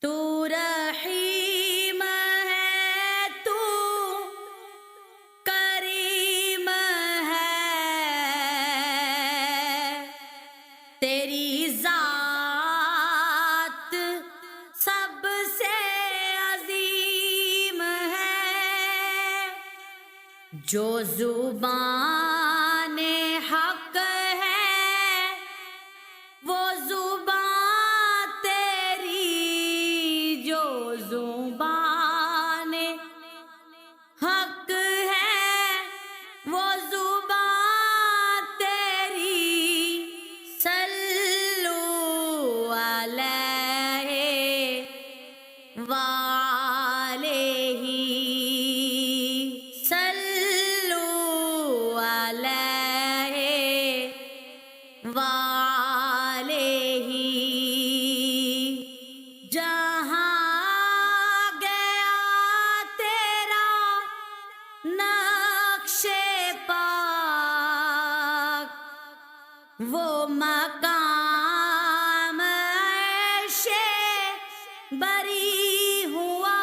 تو رحیم ہے، تو کریم ہے، تیری ذات سب سے عظیم ہے، جو زبان حق ہے وہ زبان تیری، جو زبان حق ہے وہ زبان تیری، صلو علیہ وآلہ، صلو علیہ وآلہ، جہاں گیا تیرا نقش پاک، وہ مقام عرش بری ہوا،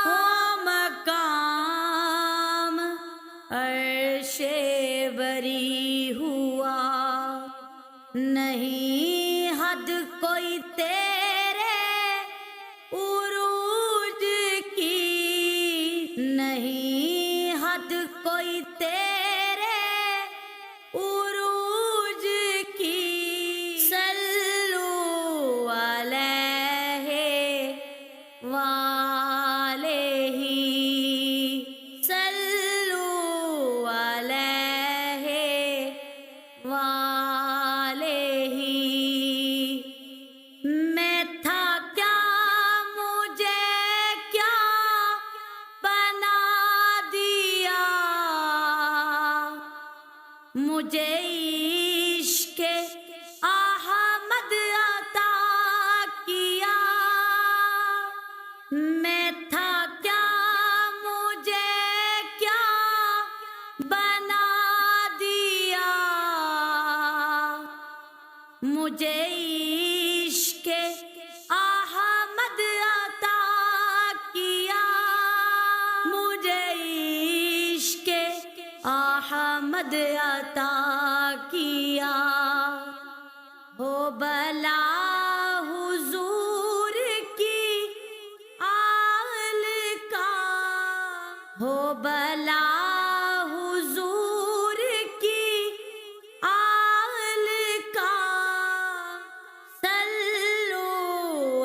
وہ مقام عرش بری ہوا، نہیں حد کوئی تیرے عروج کی، نہیں حد کوئی تیرے عروج کی، صلو علیہ وآلہ، صلو علیہ وآلہ، میں تھا کیا مجھے کیا بنا دیا، مجھے عشق احمد عطا کیا، میں تھا کیا مجھے کیا بنا دیا، مجھے عشق احمد عطا کیا، مجھے عشق احمد عطا کیا، ہو بلا حضور کی آل کا، ہو بلا حضور کی آل کا، صلو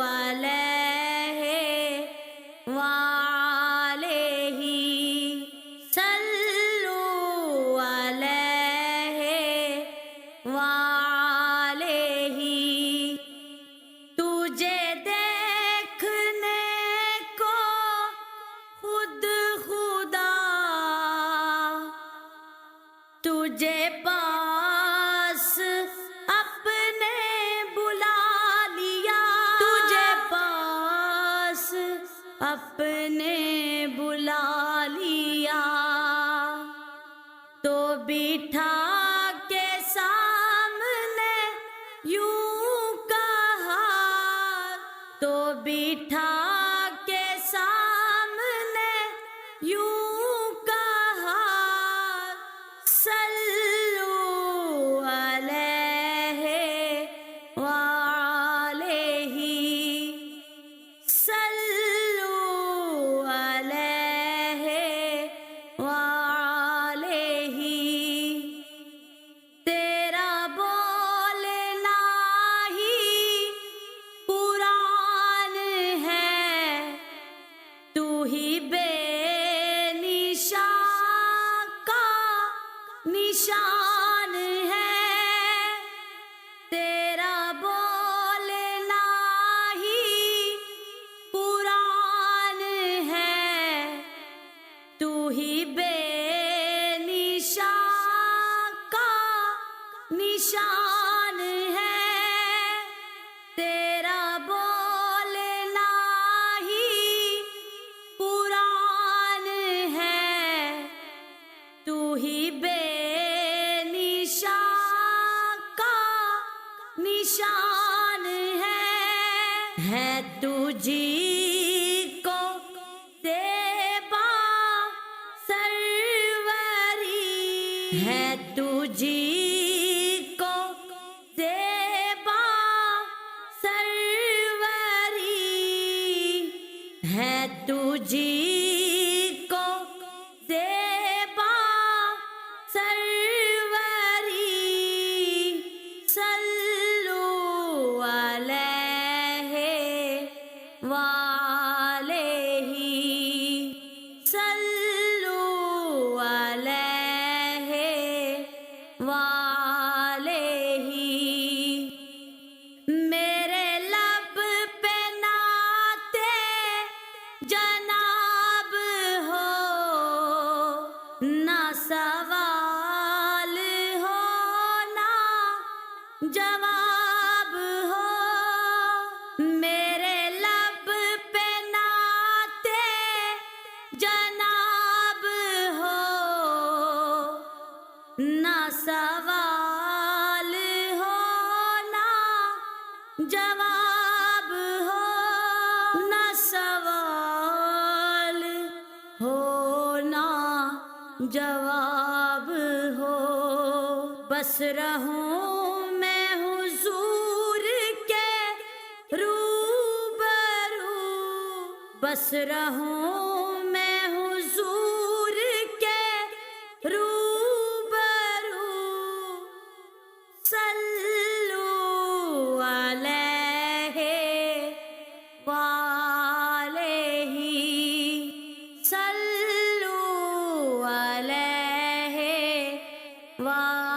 علیہ وآلہ، صلو علیہ وآلہ، تجھے دیکھنے کو خود خدا، تجھے پاس اپنے بلا لیا، تجھے پاس اپنے بلا لیا، تو بٹھا کے سامنے یوں کہا، تو بٹھا کے سامنے یوں کہا، صلو علیہ وآلہ، صلو علیہ وآلہ، تیرا بولنا ہی قرآن ہے، تو ہی بے نشان کا نشان ہے، تیرا بولنا ہی قرآن ہے، تو ہی بے نشان کا نشان ہے، تیرا بولنا ہی قرآن ہے، تو ہی بے نشان کا نشان ہے، ہے تجھی کو زیبا سروری، ہے تجھی کو زیبا سروری، ہے تجھی کو زیبا سروری، صلو علیہ وآلہ، صلو علیہ وآلہ، میرے لب پہ نعت جناب ہو، نہ سوال ہو نہ جواب ہو، میرے لب پہ نعت جناب ہو، نہ سوال ہو نہ جواب ہو، نہ سوال ہو نہ جواب ہو، بس رہوں میں حضور کے روبرو، بس رہوں میں حضور کے روبرو، صلو علیہ وآلہ، صلو علیہ وآلہ۔